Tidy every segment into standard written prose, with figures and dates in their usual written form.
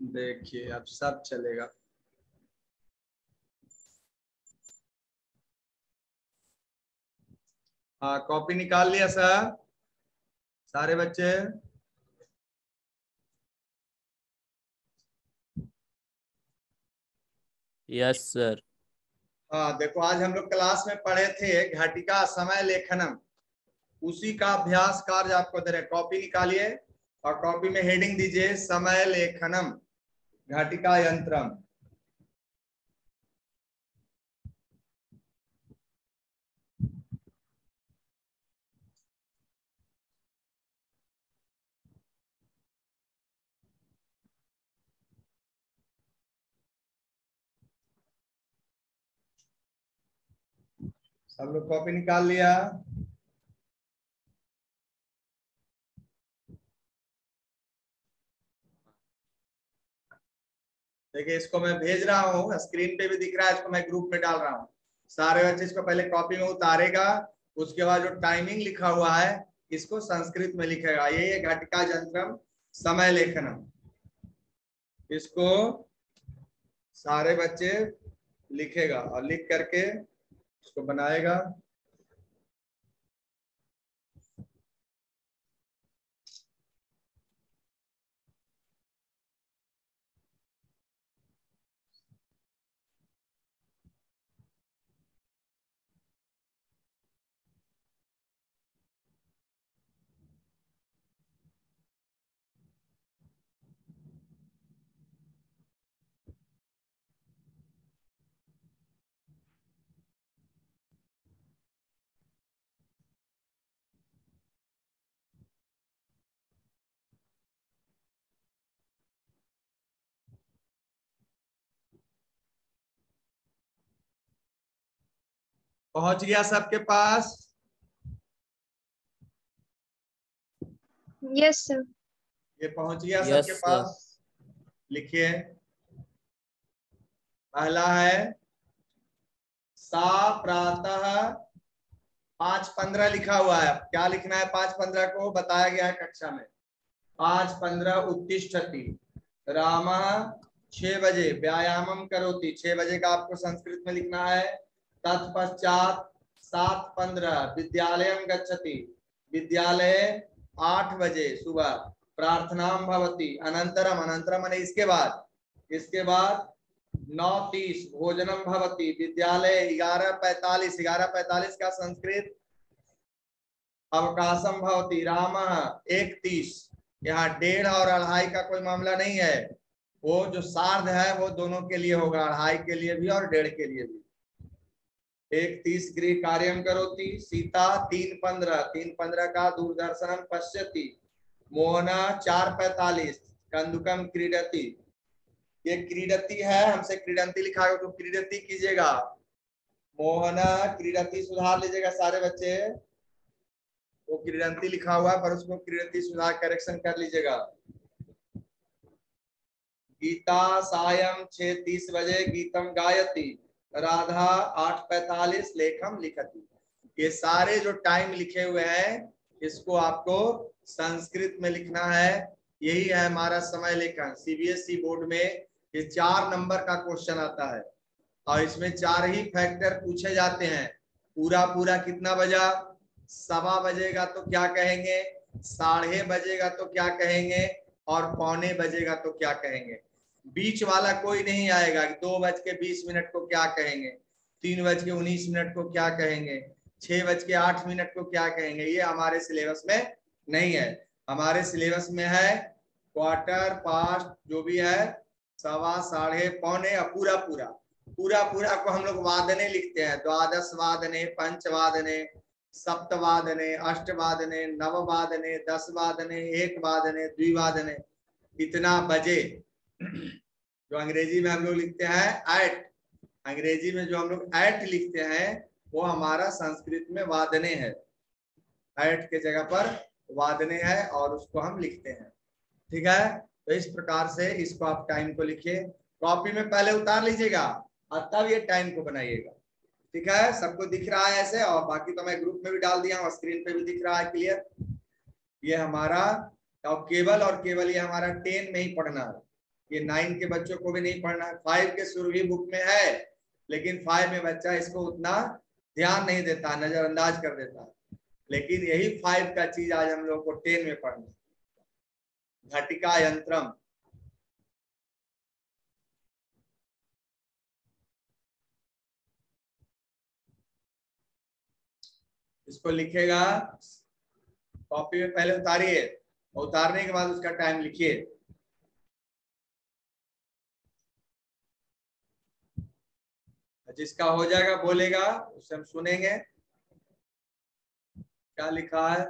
देखिए अब सब चलेगा। हाँ, कॉपी निकाल लिया सर सारे बच्चे? Yes sir. हाँ देखो, आज हम लोग क्लास में पढ़े थे घटिका समय लेखनम, उसी का अभ्यास कार्य आपको दे रहे हैं। कॉपी निकालिए और कॉपी में हेडिंग दीजिए समय लेखनम घटिका यंत्रम। सब लोग कॉपी निकाल लिया? देखिए इसको मैं भेज रहा हूँ, स्क्रीन पे भी दिख रहा है, इसको मैं ग्रुप में डाल रहा हूँ। सारे बच्चे इसको पहले कॉपी में उतारेगा, उसके बाद जो टाइमिंग लिखा हुआ है इसको संस्कृत में लिखेगा। ये है घटिका यंत्रम समय लेखनम, इसको सारे बच्चे लिखेगा और लिख करके इसको बनाएगा। पहुंच गया सबके पास? Yes sir. ये पहुंच गया यस सबके सर। पास? लिखिए, पहला है सा प्रातः 5:15 लिखा हुआ है। क्या लिखना है 5:15 को बताया गया है कक्षा में। 5:15 उत्तिष्ठति, रामः 6 बजे व्यायामम करोति, 6 बजे का आपको संस्कृत में लिखना है। तत्पश्चात 7:15 विद्यालयम गच्छति, विद्यालय 8 बजे सुबह प्रार्थनाम भवति, अनंतरम, अनंतरम माने इसके बाद, इसके बाद 9:30 भोजनम भवति, विद्यालय 11:45, 11:45 का संस्कृत अवकाशम भवति, रामः 1:30। यहाँ 1:30 और 2:30 का कोई मामला नहीं है, वो जो सार्ध है वो दोनों के लिए होगा, 2:30 के लिए भी और 1:30 के लिए भी। 1:30 गृह कार्यम करोति, सीता 3:15, 3:15 का दूरदर्शनम पश्यति, मोहना 4:45 कंदुकम क्रीडति। ये क्रीडति है, हमसे क्रीडंती लिखा है तो क्रीडति कीजिएगा। मोहना क्रीडति सुधार लीजिएगा सारे बच्चे, वो क्रीडंती लिखा हुआ है पर उसको क्रीडति सुधार करेक्शन कर लीजिएगा। गीता सायं 6:30 बजे गीतम गायति, राधा 8:45 लेखम लिखति। ये सारे जो टाइम लिखे हुए हैं इसको आपको संस्कृत में लिखना है। यही है हमारा समय लेखन। सीबीएसई बोर्ड में ये 4 नंबर का क्वेश्चन आता है और इसमें 4 ही फैक्टर पूछे जाते हैं। पूरा पूरा कितना बजा, सवा बजेगा तो क्या कहेंगे, 1:30 बजेगा तो क्या कहेंगे और 1:45 बजेगा तो क्या कहेंगे। बीच वाला कोई नहीं आएगा। 2:20 को क्या कहेंगे, 3:19 को क्या कहेंगे, 6:08 को क्या कहेंगे। ये हमारे सिलेबस में नहीं है। हमारे सिलेबस में है क्वार्टर, पास्ट, जो भी है, सवा, 1:30, 1:45 और पूरा पूरा। पूरा पूरा को हम लोग वादने लिखते हैं। द्वादश वादने, पंचवादने, सप्तवादने, अष्टवादने, नववादने, 10 वादने, 1 वादने, द्विवादने, इतना बजे। जो अंग्रेजी में हम लोग लिखते हैं एट, अंग्रेजी में जो हम लोग एट लिखते हैं वो हमारा संस्कृत में वादने है। एट के जगह पर वादने है और उसको हम लिखते हैं। ठीक है, तो इस प्रकार से इसको आप टाइम को लिखिए, कॉपी में पहले उतार लीजिएगा और तब ये टाइम को बनाइएगा। ठीक है, सबको दिख रहा है ऐसे? और बाकी तो मैं ग्रुप में भी डाल दिया हूँ, स्क्रीन पे भी दिख रहा है क्लियर। ये हमारा और केवल ये हमारा 10 में ही पढ़ना है। ये 9 के बच्चों को भी नहीं पढ़ना है। 5 के शुरू ही बुक में है, लेकिन 5 में बच्चा इसको उतना ध्यान नहीं देता, नजरअंदाज कर देता। लेकिन यही 5 का चीज आज हम लोग को 10 में पढ़ना। घटिका यंत्रम, इसको लिखेगा कॉपी में, पहले उतारिए और उतारने के बाद उसका टाइम लिखिए। जिसका हो जाएगा बोलेगा, उसे हम सुनेंगे क्या लिखा है।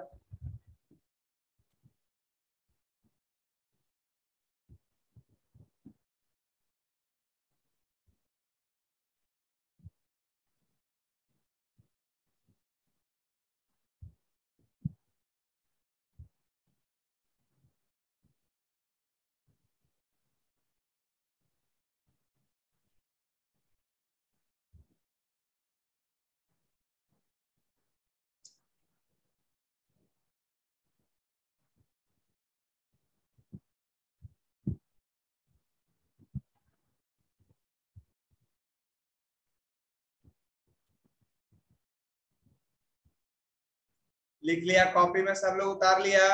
लिख लिया कॉपी में, सब लोग उतार लिया।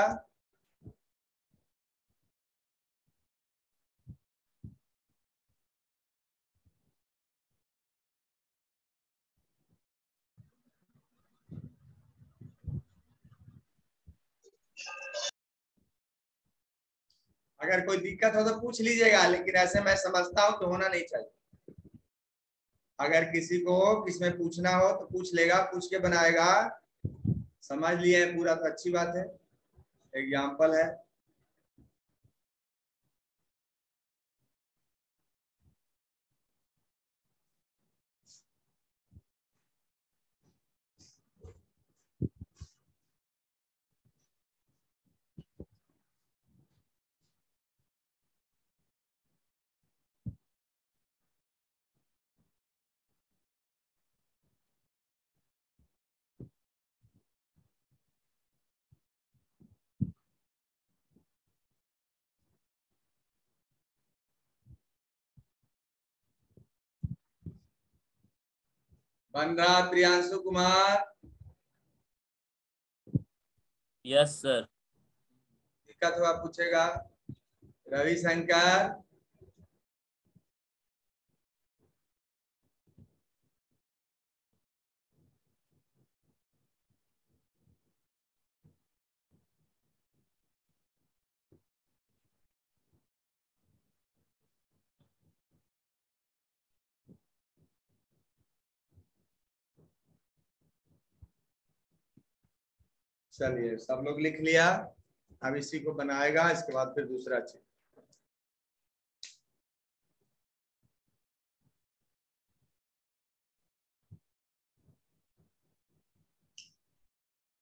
अगर कोई दिक्कत हो तो पूछ लीजिएगा, लेकिन ऐसे मैं समझता हूं तो होना नहीं चाहिए। अगर किसी को किसमें पूछना हो तो पूछ लेगा, पूछ के बनाएगा। समझ लिए पूरा तो अच्छी बात है, एग्जाम्पल है। बन रहा प्रियांशु कुमार? Yes sir. दिक्कत हुआ पूछेगा। रविशंकर, चलिए सब लोग लिख लिया। अब इसी को बनाएगा, इसके बाद फिर दूसरा चीज।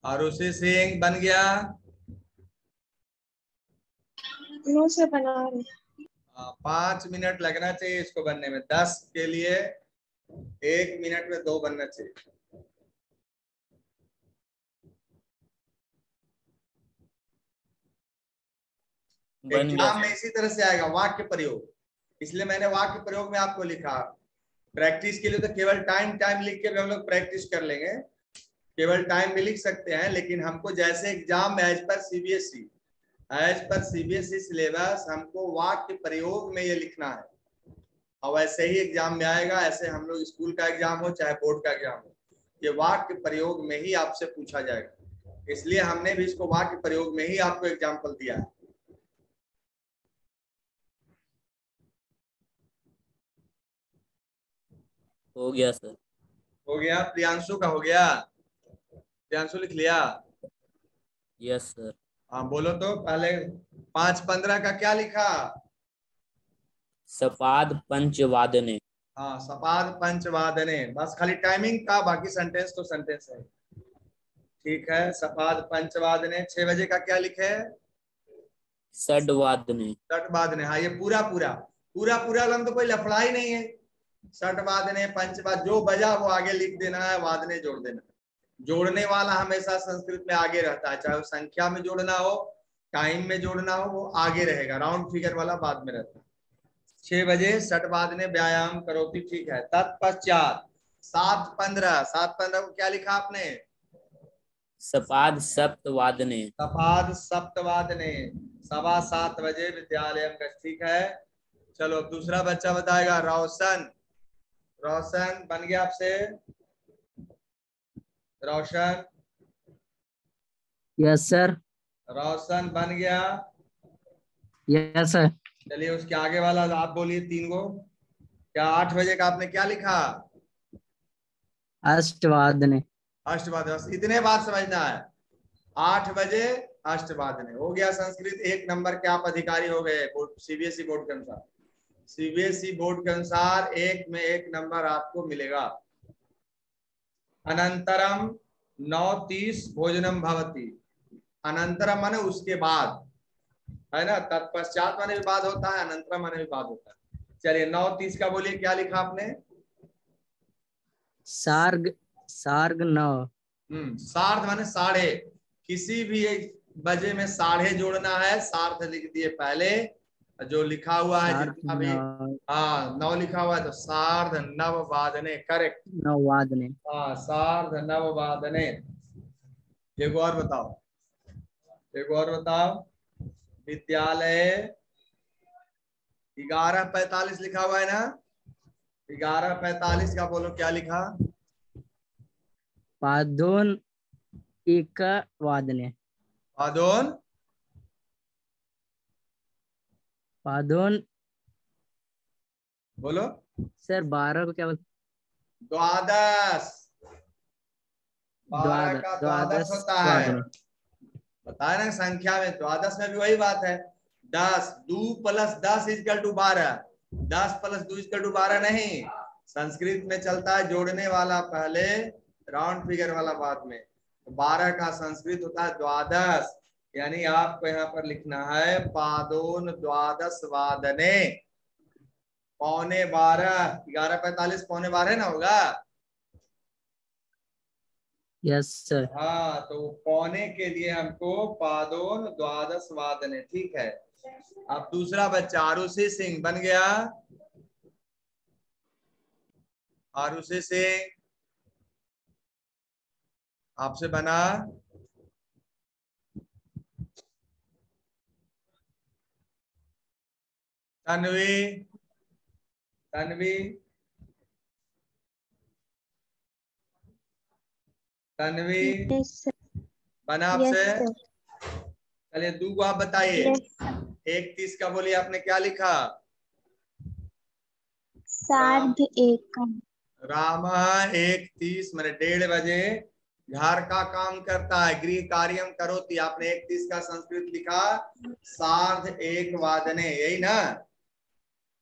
आरुषि सिंह बन गया? नो से बना रही। 5 मिनट लगना चाहिए इसको बनने में। 10 के लिए 1 मिनट में 2 बनना चाहिए। एग्जाम में इसी तरह से आएगा वाक्य प्रयोग, इसलिए मैंने वाक्य प्रयोग में आपको लिखा। प्रैक्टिस के लिए तो केवल टाइम टाइम लिख के भी हम लोग प्रैक्टिस कर लेंगे, केवल टाइम भी लिख सकते हैं। लेकिन हमको जैसे exam as per CBSE syllabus हमको वाक्य प्रयोग में ये लिखना है, और वैसे ही एग्जाम में आएगा। ऐसे हम लोग स्कूल का एग्जाम हो चाहे बोर्ड का एग्जाम हो, ये वाक्य प्रयोग में ही आपसे पूछा जाएगा। इसलिए हमने भी इसको वाक्य प्रयोग में ही आपको एग्जाम्पल दिया है। हो गया सर। हो गया? प्रियांशु का हो गया? प्रियांशु लिख लिया? Yes sir. हाँ बोलो तो। पहले 5:15 का क्या लिखा? सपाद पंचवादने। हाँ, सपाद पंचवादने, बस खाली टाइमिंग का, बाकी सेंटेंस तो सेंटेंस है। ठीक है, सपाद पंचवादने। 6 बजे का क्या लिखे? षड्वादने। षटवादने। हाँ, ये पूरा पूरा पूरा पूरा लम तो कोई लफड़ा ही नहीं है। षटवादने, पंचवाद, जो बजा वो आगे लिख देना है, वादने जोड़ देना। जोड़ने वाला हमेशा संस्कृत में आगे रहता है, चाहे संख्या में जोड़ना हो, टाइम में जोड़ना हो, वो आगे रहेगा। राउंड फिगर वाला बाद में रहता है। 6 बजे षटवादने व्यायाम करोति, ठीक है। तत्पश्चात 7:15, 7:15 को क्या लिखा आपने? सपाद सप्तवादने। सपाद सप्तवादने, 7:15 बजे विद्यालय का, ठीक है। चलो अब दूसरा बच्चा बताएगा, रोशन। रोशन बन गया आपसे? रोशन, यस सर। रोशन बन गया? Yes sir. चलिए उसके आगे वाला आप बोलिए 3 गो। क्या 8 बजे का आपने क्या लिखा? अष्टवादने। अष्टवादने, बस इतने बात समझना है। 8 बजे अष्टवादने हो गया। संस्कृत 1 नंबर के आप अधिकारी हो गए सीबीएसई बोर्ड के अनुसार। सीबीएसई बोर्ड के अनुसार 1 में 1 नंबर आपको मिलेगा। अनंतरम 9:30 भोजनम भवति। अनंतरम माने उसके बाद, है ना। तत्पश्चात माने भी बाद होता है, अनंतरम माने भी बाद होता है। चलिए 9:30 का बोलिए, क्या लिखा आपने? सार्ग, सार्ग 9। सार्ध माने साढ़े। किसी भी एक बजे में साढ़े जोड़ना है, सार्ध लिख दिए पहले। जो लिखा हुआ है जितना भी, हाँ 9 लिखा हुआ है तो सार्ध नववादने, करेक्ट, 9 वादने। हाँ सार्ध नववादने। एक और बताओ, एक और बताओ। विद्यालय 11:45 लिखा हुआ है ना? 11:45 का बोलो, क्या लिखा? पादोन एकवादने। पादोन, पादोन बोलो। सर 12 को क्या बोलते? द्वादश। 12 का द्वादश होता है, बताया ना संख्या में। द्वादश में भी वही बात है। 10 2 + 10 = 12। 10 + 2 = 12 नहीं। संस्कृत में चलता है जोड़ने वाला पहले, राउंड फिगर वाला बाद में। 12 का संस्कृत होता है द्वादश। यानी आपको यहाँ पर लिखना है पादोन द्वादश वादने, 11:15। 11:45 11:45 ना होगा? Yes sir. हाँ, तो पौने के लिए हमको पादोन द्वादश वादने, ठीक है। अब दूसरा बच्चा आरुषि सिंह बन गया। आरुषि सिंह आपसे बना। तन्वी, तन्वी, तन्वी बना आपसे? चलिए 2 को आप बताइए। 1:30 का बोलिए, आपने क्या लिखा? सार्ध एक। रामा 1:30 मैंने 1:30 बजे घर का काम करता है, गृह कार्यम करोति। आपने 1:30 का संस्कृत लिखा सार्ध एक वादने, यही ना?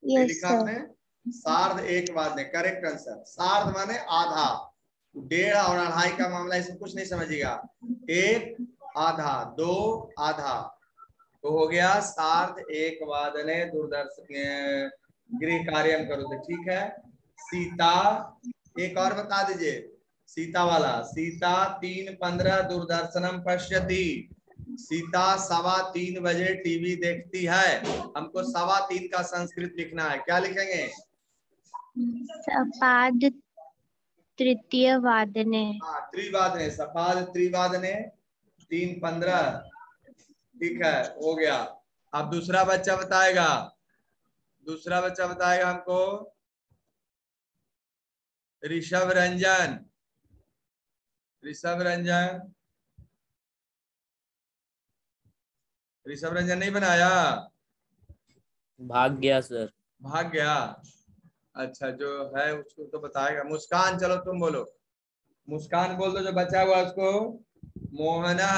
यही लिखा आपने, सार्ध एक वादने, करेक्ट आंसर। सार्ध माने आधा, 1.5 और 2.5 का मामला, इसमें कुछ नहीं समझिएगा। 1 आधा, 2 आधा, तो हो गया सार्ध एक वादने दूरदर्शन गृह कार्यम करोति, ठीक है। सीता, एक और बता दीजिए सीता वाला। सीता 3:15 दूरदर्शनम पश्यति। सीता 3:15 बजे टीवी देखती है। हमको 3:15 का संस्कृत लिखना है, क्या लिखेंगे? सपाद तृतीय वादने। हाँ त्रिवादने, सपाद त्रिवादने 3:15, ठीक है, हो गया। अब दूसरा बच्चा बताएगा, दूसरा बच्चा बताएगा हमको ऋषभ रंजन। ऋषभ रंजन, ऋषभ रंजन नहीं बनाया? भाग गया सर। भाग गया, अच्छा जो है उसको तो बताएगा। मुस्कान, चलो तुम बोलो, मुस्कान बोल दो जो बचा हुआ उसको। मोहना,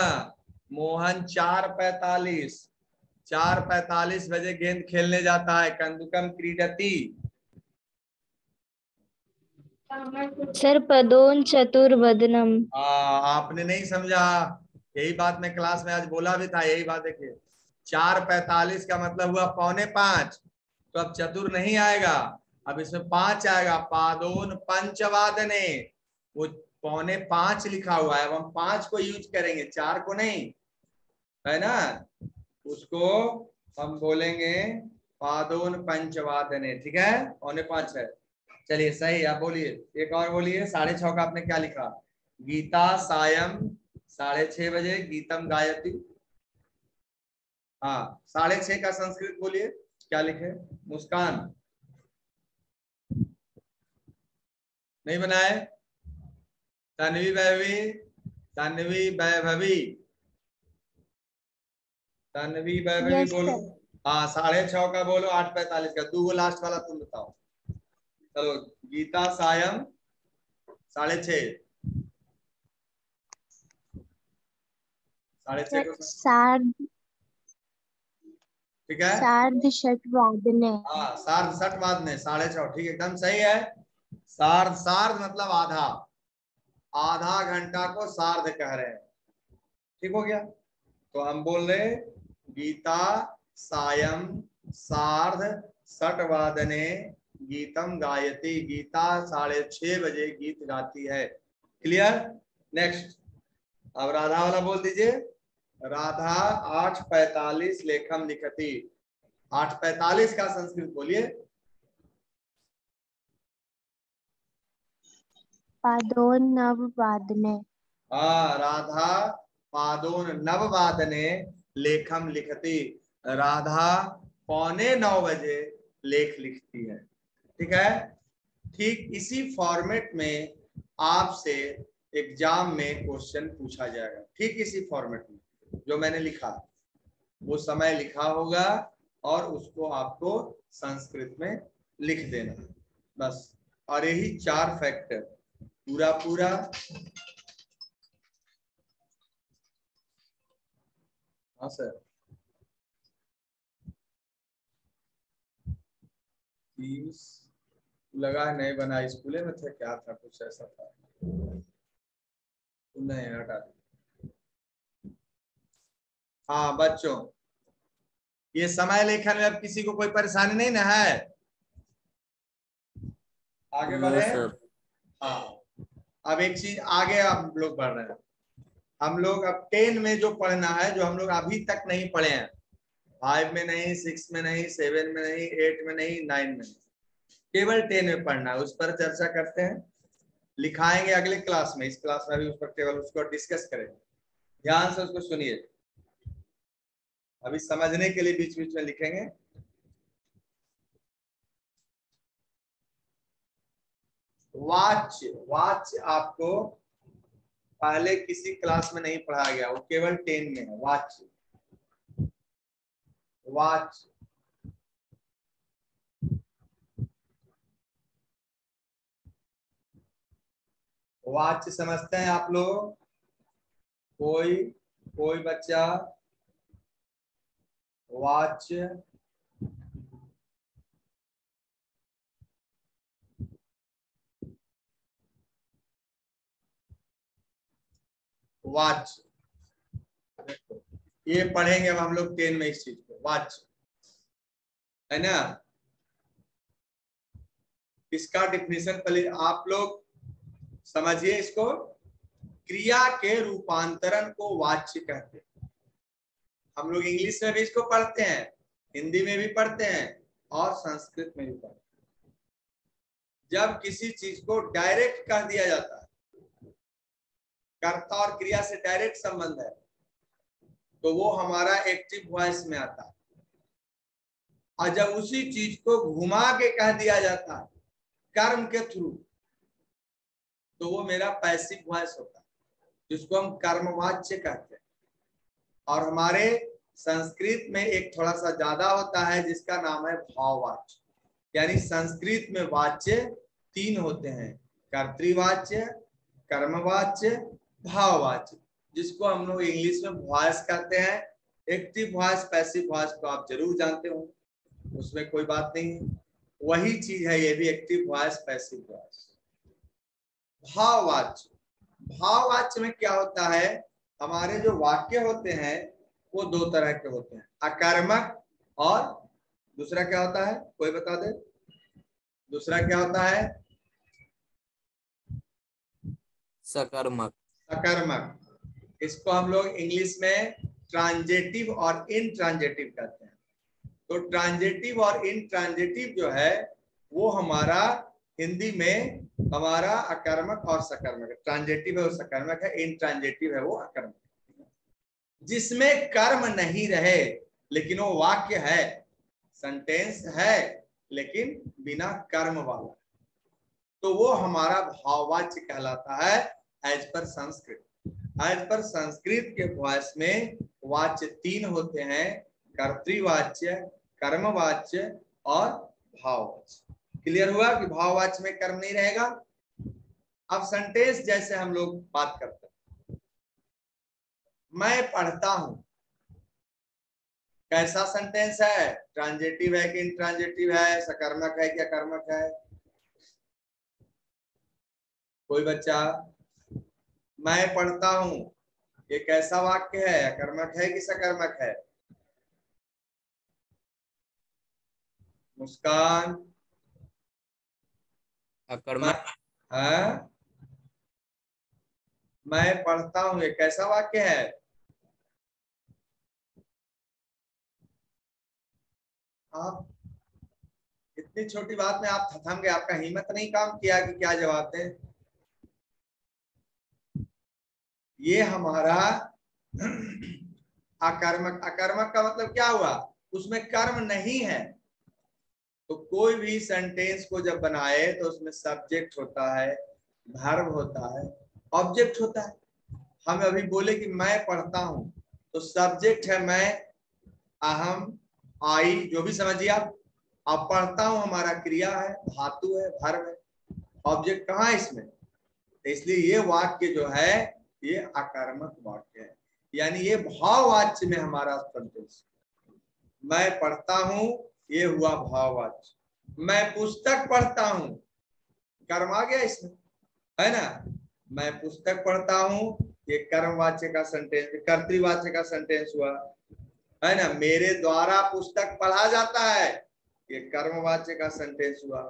मोहन 4:45, 4:45 बजे गेंद खेलने जाता है। कंदुकम क्रीडति। सर पदोन चतुर्वदनम। आपने नहीं समझा, यही बात मैं क्लास में आज बोला भी था, यही बात देखिए। 4:45 का मतलब हुआ 4:45, तो अब चतुर नहीं आएगा, अब इसमें 5 आएगा। पादोन पंचवादने, वो 4:45 लिखा हुआ है, अब हम 5 को यूज करेंगे, 4 को नहीं, है ना। उसको हम बोलेंगे पादोन पंचवादने, ठीक है, 4:45 है। चलिए सही, आप बोलिए, एक और बोलिए। 6:30 का आपने क्या लिखा? गीता सायं 6:30 बजे गीतम गायती। हाँ, 6:30 का संस्कृत बोलिए, क्या लिखे? मुस्कान नहीं बनाए? तन्वी वैभवी, तन्वी वैभवी, तन्वी वैभवी यस बोलो। सर। हाँ, 6:30 का बोलो, 8:45 का। दो लास्ट वाला तुम बताओ। चलो, गीता सायं 6:30, 6:30 को, सार्ध ठीक है। सार्धषट्वादने। हाँ, सार्ध 6:30, 6:30, ठीक, एकदम सही है। सार्ध, सार्ध मतलब आधा, आधा घंटा को सार्ध कह रहे हैं, ठीक हो गया। तो हम बोल रहे गीता सायं सार्ध षट्वादने गीतम गायती, गीता 6:30 बजे गीत गाती है। क्लियर? नेक्स्ट, अब राधा वाला बोल दीजिए। राधा 8:45 लेखम लिखती। 8:45 का संस्कृत बोलिए। पादोनववादने। हाँ, राधा पादोन नववादने लेखम लिखती। राधा 8:45 बजे लेख लिखती है, ठीक है। ठीक इसी फॉर्मेट में आपसे एग्जाम में क्वेश्चन पूछा जाएगा, ठीक इसी फॉर्मेट में जो मैंने लिखा, वो समय लिखा होगा और उसको आपको संस्कृत में लिख देना है, बस। और यही 4 फैक्टर पूरा पूरा। हाँ सर, 30 लगा है, नहीं बना, स्कूल में थे क्या था, कुछ ऐसा था, नहीं हटा दे। हाँ बच्चों, ये समय लेखन में अब किसी को कोई परेशानी नहीं ना है? आगे नो बढ़े। सर। हाँ, अब एक चीज आगे हम लोग बढ़ रहे हैं। हम लोग अब 10 में जो पढ़ना है, जो हम लोग अभी तक नहीं पढ़े हैं, 5 में नहीं, 6 में नहीं, 7 में नहीं, 8 में नहीं, 9 में नहीं, केवल 10 में पढ़ना है। उस पर चर्चा करते हैं, लिखाएंगे अगले क्लास में। इस क्लास में भी उस पर केवल उसको डिस्कस करेंगे, ध्यान से उसको सुनिए। अभी समझने के लिए बीच बीच में लिखेंगे। वाच्य, वाच्य आपको पहले किसी क्लास में नहीं पढ़ाया गया, वो केवल 10 में है। वाच्य, वाच्य, वाच्य समझते हैं आप लोग? कोई कोई बच्चा वाच्य? वाच्य, ये पढ़ेंगे अब हम लोग 10 में इस चीज को, वाच्य है ना। इसका डिफिनेशन पहले आप लोग समझिए। इसको क्रिया के रूपांतरण को वाच्य कहते हैं। हम लोग इंग्लिश में भी इसको पढ़ते हैं, हिंदी में भी पढ़ते हैं और संस्कृत में भी पढ़ते हैं। जब किसी चीज को डायरेक्ट कह दिया जाता है, कर्ता और क्रिया से डायरेक्ट संबंध है, तो वो हमारा एक्टिव वॉइस में आता है। और जब उसी चीज को घुमा के कह दिया जाता है कर्म के थ्रू, तो वो मेरा पैसिव वॉइस होता है, जिसको हम कर्मवाच्य कहते हैं। और हमारे संस्कृत में एक थोड़ा सा ज्यादा होता है, जिसका नाम है भाववाच्य। यानी संस्कृत में वाच्य 3 होते हैं, कर्तृवाच्य, कर्मवाच्य, भाववाच्य, जिसको हम लोग इंग्लिश में वॉइस कहते हैं। एक्टिव वॉइस, पैसिव वॉइस तो आप जरूर जानते हो, उसमें कोई बात नहीं है, वही चीज है ये भी, एक्टिव वॉइस, पैसिव वॉइस। भाववाच्य, भाववाच्य में क्या होता है, हमारे जो वाक्य होते हैं वो 2 तरह के होते हैं, अकर्मक और दूसरा क्या होता है, कोई बता दे? दूसरा क्या होता है? सकर्मक। सकर्मक। इसको हम लोग इंग्लिश में ट्रांजेटिव और इनट्रांजेटिव कहते हैं। तो ट्रांजिटिव और इंट्रांजिटिव जो है वो हमारा हिंदी में हमारा अकर्मक और सकर्मक है। ट्रांजिटिव है वो सकर्मक है, इंट्रांजिटिव है वो अकर्मक। जिसमें कर्म नहीं रहे लेकिन वो वाक्य है, सेंटेंस है लेकिन बिना कर्म वाला, तो वो हमारा भाववाच्य कहलाता है as per Sanskrit. As per Sanskrit के वॉइस में वाच्य 3 होते हैं, कर्तृवाच्य, कर्मवाच्य और भाववाच्य। क्लियर हुआ कि भाववाच्य में कर्म नहीं रहेगा। अब सेंटेंस जैसे हम लोग बात करते हैं, मैं पढ़ता हूं, कैसा सेंटेंस है? ट्रांजिटिव है कि इंट्रांजिटिव है, सकर्मक है कि अकर्मक है? कोई बच्चा? मैं पढ़ता हूं, ये कैसा वाक्य है? अकर्मक है कि सकर्मक है? मुस्कान? अकर्मक। हाँ? मैं पढ़ता हूं, ये कैसा वाक्य है? आप इतनी छोटी बात में आप थम गए, आपका हिम्मत नहीं काम किया कि क्या जवाब दें। ये हमारा अकर्मक। अकर्मक का मतलब क्या हुआ? उसमें कर्म नहीं है। तो कोई भी सेंटेंस को जब बनाए तो उसमें सब्जेक्ट होता है, वर्ब होता है, ऑब्जेक्ट होता है। हम अभी बोले कि मैं पढ़ता हूं, तो सब्जेक्ट है मैं, अहम, आई, जो भी समझिए आप। अब पढ़ता हूं हमारा क्रिया है, धातु है, वर्ब है, ऑब्जेक्ट कहाँ है इसमें? तो इसलिए ये वाक्य जो है ये अकर्मक वाक्य है, यानी ये भाववाच्य में हमारा सेंटेंस। मैं पढ़ता हूं ये हुआ भाववाच्य, मैं पुस्तक पढ़ता हूं कर्म आ गया इसमें, है ना? मैं पुस्तक पढ़ता हूं ये कर्मवाच्य का सेंटेंस, कर्तृवाच्य का सेंटेंस हुआ, है ना? मेरे द्वारा पुस्तक पढ़ा जाता है ये कर्मवाच्य का सेंटेंस हुआ,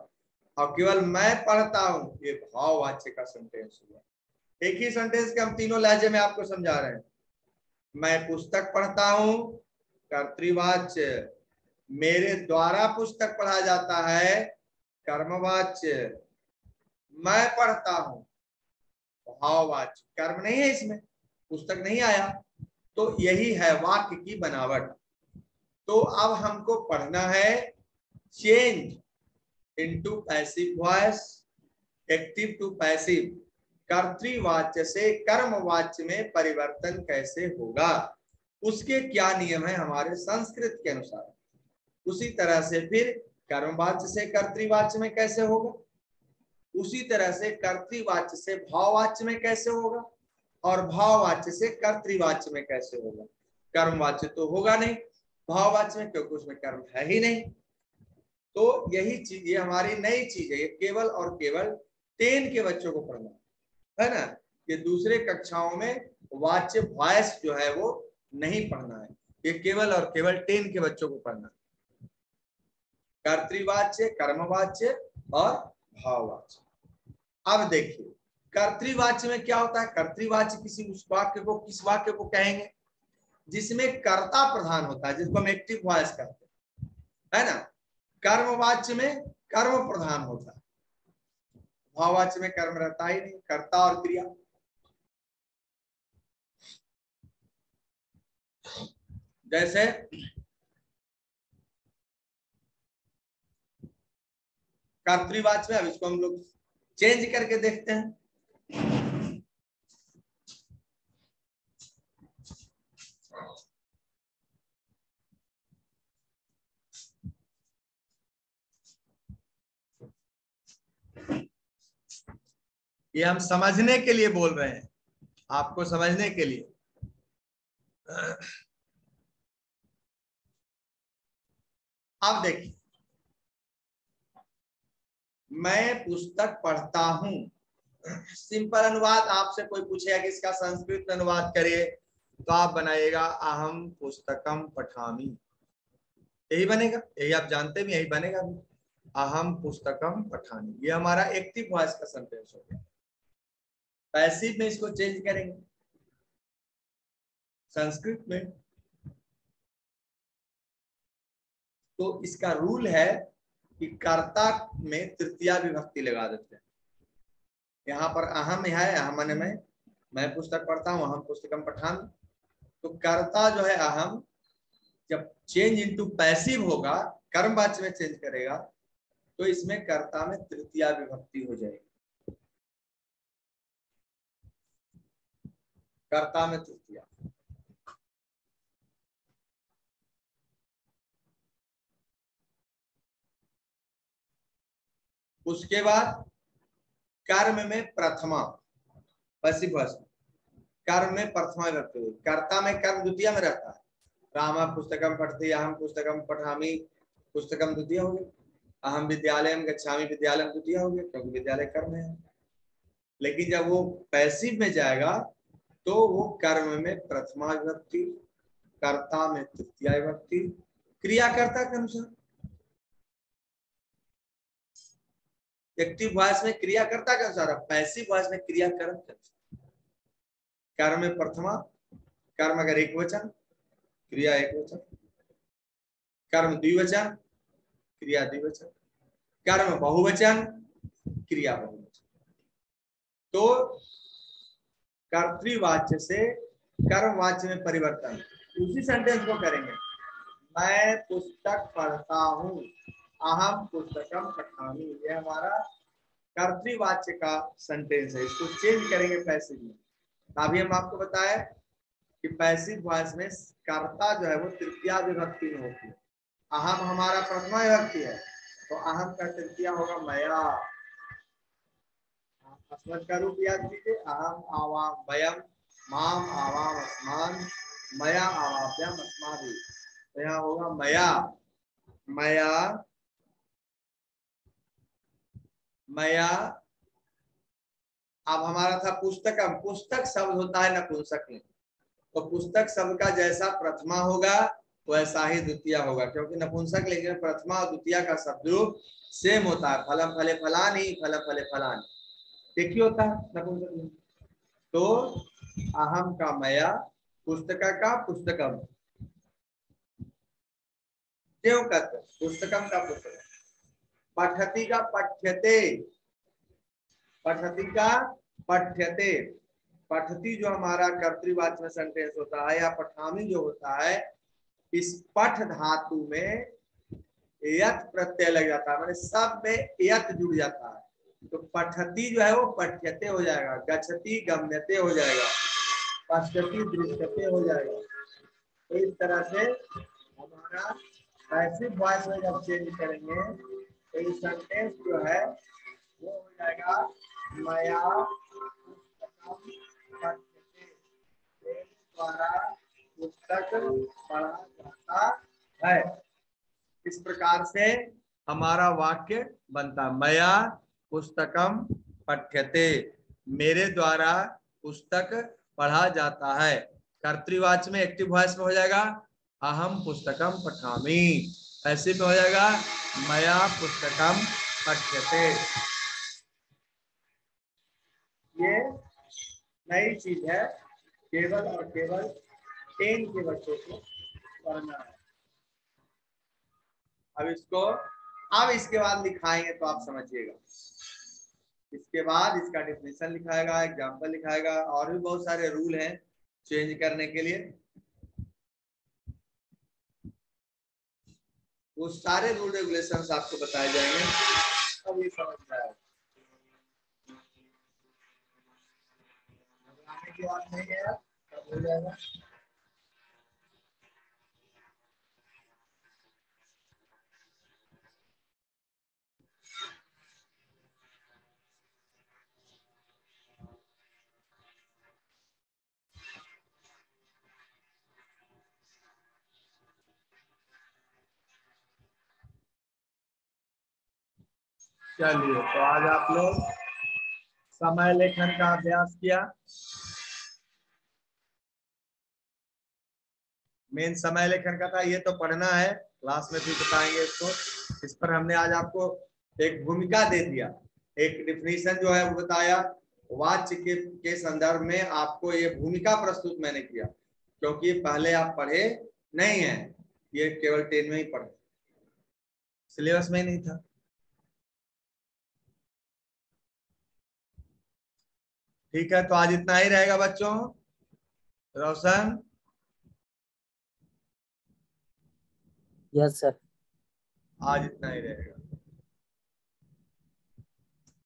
और केवल मैं पढ़ता हूं ये भाववाच्य का सेंटेंस हुआ। एक ही सेंटेंस के हम तीनों लहजे में आपको समझा रहे हैं। मैं पुस्तक पढ़ता हूं कर्तृवाच्य, मेरे द्वारा पुस्तक पढ़ा जाता है कर्मवाच्य, मैं पढ़ता हूं भाववाच्य, कर्म नहीं है इसमें, पुस्तक नहीं आया। तो यही है वाक्य की बनावट। तो अब हमको पढ़ना है change into passive voice, active to passive, कर्तृवाच्य से कर्मवाच्य में परिवर्तन कैसे होगा, उसके क्या नियम है हमारे संस्कृत के अनुसार। उसी तरह से फिर कर्मवाच्य से कर्तृवाच्य में कैसे होगा, उसी तरह से कर्तृवाच्य से भाववाच्य में कैसे होगा, और भाववाच्य से कर्तृवाच्य में कैसे होगा। कर्मवाच्य तो होगा नहीं भाववाच्य में, क्योंकि उसमें कर्म है ही नहीं। तो यही चीज, ये हमारी नई चीज है, ये केवल और केवल 10 के बच्चों को पढ़ना है ना। ये दूसरे कक्षाओं में वाच्य वॉइस जो है वो नहीं पढ़ना है, ये केवल और केवल 10 के बच्चों को पढ़ना है। कर्तृवाच्य, कर्मवाच्य और भाववाच्य। अब देखिए कर्तृवाच्य में क्या होता है। कर्तृवाच्य किसी उस वाक्य को, किस वाक्य को कहेंगे जिसमें कर्ता प्रधान होता है, जिसको हम एक्टिव वॉइस कहते हैं, है ना। कर्मवाच्य में कर्म प्रधान होता है, भाववाच्य में कर्म रहता ही नहीं, कर्ता और क्रिया। जैसे कर्तृवाच्य में, अब इसको हम लोग चेंज करके देखते हैं। ये हम समझने के लिए बोल रहे हैं, आपको समझने के लिए। अब देखिए मैं पुस्तक पढ़ता हूं, सिंपल अनुवाद आपसे कोई पूछेगा कि इसका संस्कृत में अनुवाद करिए, तो आप बनाइएगा अहम पुस्तकम पठामि, यही बनेगा, यही आप जानते भी, यही बनेगा भी। अहम पुस्तकम पठामि, ये हमारा एक्टिव वॉइस का सेंटेंस हो गया। पैसिव में इसको चेंज करेंगे संस्कृत में। तो इसका रूल है कि कर्ता में तृतीया विभक्ति लगा देते हैं। यहाँ पर अहम है, अहमन में मैं पुस्तक पढ़ता हूँ, अहम पुस्तकम पठामि। तो कर्ता जो है अहम, जब चेंज इनटू पैसिव होगा, कर्मवाच्य में चेंज करेगा, तो इसमें कर्ता में तृतीया विभक्ति हो जाएगी, कर्ता में तृतीया। उसके बाद कर्म में प्रथमा, पैसिव वॉइस, कर्म में प्रथमा विभक्ति, कर्ता में कर्म द्वितीय में रहता है। राम पुस्तकम पठति, अहम पुस्तकम पठामि, पुस्तकम द्वितीय हो गया। अहम विद्यालयम गच्छामि, विद्यालयम द्वितीय हो गया, क्योंकि विद्यालय कर्म है। लेकिन जब वो पैसिव में जाएगा तो वो कर्म में प्रथमा विभक्ति, कर्ता में तृतीया विभक्ति, क्रियाकर्ता के अनुसार। एक्टिव वॉइस में क्रियाकर्ता के अनुसार, पैसिव वॉइस में क्रियाकर्म के अनुसार। कर्म में प्रथमा, कर्म अगर एक वचन, क्रिया एक वचन, कर्म द्विवचन, क्रिया द्विवचन, कर्म बहुवचन, क्रिया बहुवचन। तो कर्तृवाच्य से कर्मवाच्य में परिवर्तन उसी सेंटेंस को करेंगे। मैं पुस्तक पढ़ता हूँ, अहम पुस्तकम पठामि, ये हमारा कर्तृवाच्य का सेंटेंस है। इसको चेंज करेंगे पैसिव में। अभी हम आपको बताए कि पैसिव वॉइस में कर्ता जो है वो तृतीया विभक्ति में होती है। अहम हमारा प्रथमा विभक्ति है, तो अहम का तृतीया होगा मया। अस्मत् का रूप याद कीजिए, अहम आवाम वयम, माम आवाम अस्मान, मया आवाभ्याम अस्माभि। तो यहाँ होगा मया, मया, मया। अब हमारा था पुस्तकम, पुस्तक शब्द होता है नपुंसक में, तो पुस्तक शब्द का जैसा प्रथमा होगा वैसा ही द्वितीय होगा, क्योंकि नपुंसक लेकिन प्रथमा और द्वितीय का शब्द रूप सेम होता है। फलम फले फलानी, फलम फले फलानी, एक ही होता है नपुंसक में। तो अहम का मया, पुस्तक का पुस्तकम, पुस्तकम का पुस्तकम, पठति का पठ्यते, पठति का पठ्यते। पठति जो हमारा कर्तृवाच्य में सेंटेंस होता है, या पठामि जो होता है, इस पठ धातु में यत प्रत्यय लग जाता है, माने सब में यत जुड़ जाता है। तो पठति जो है वो पठ्यते हो जाएगा, गच्छति गम्यते हो जाएगा, पश्यति दृश्यते हो जाएगा। तो इस तरह से हमारा पैसिव वॉइस में जब चेंज करेंगे तो ये सेंटेंस जो है वो हो जाएगा मया द्वारा पुस्तक पढ़ा जाता है। इस प्रकार से हमारा वाक्य बनता, मया पुस्तकम पठ्यते, मेरे द्वारा पुस्तक पढ़ा जाता है। कर्तृवाच्य में एक्टिव वॉइस में हो जाएगा अहम पुस्तकम पठामि, ऐसे में हो जाएगा मया पुस्तकम पठ्यते। ये नई चीज है, केवल और केवल 10 के बच्चों को पढ़ना है। अब इसके बाद लिखाएंगे तो आप समझिएगा। इसके बाद इसका डिफिनेशन लिखाएगा, एग्जाम्पल लिखाएगा, और भी बहुत सारे रूल हैं चेंज करने के लिए। वो सारे रूल रेगुलेशंस आपको बताए जाएंगे, अब ये समझ में आएगा। घबराने की बात नहीं है, सब हो जाएगा। चलिए, तो आज आप लोग समय लेखन का अभ्यास किया। मेन समय लेखन का था, ये तो पढ़ना है, क्लास में भी बताएंगे इसको। इस पर हमने आज आपको एक भूमिका दे दिया, एक डिफिनीशन जो है वो बताया। वाच्य के संदर्भ में आपको ये भूमिका प्रस्तुत मैंने किया, क्योंकि पहले आप पढ़े नहीं है, ये केवल 10 में ही पढ़े। सिलेबस में ही नहीं था। ठीक है, तो आज इतना ही रहेगा बच्चों। रोशन, यस सर। आज इतना ही रहेगा।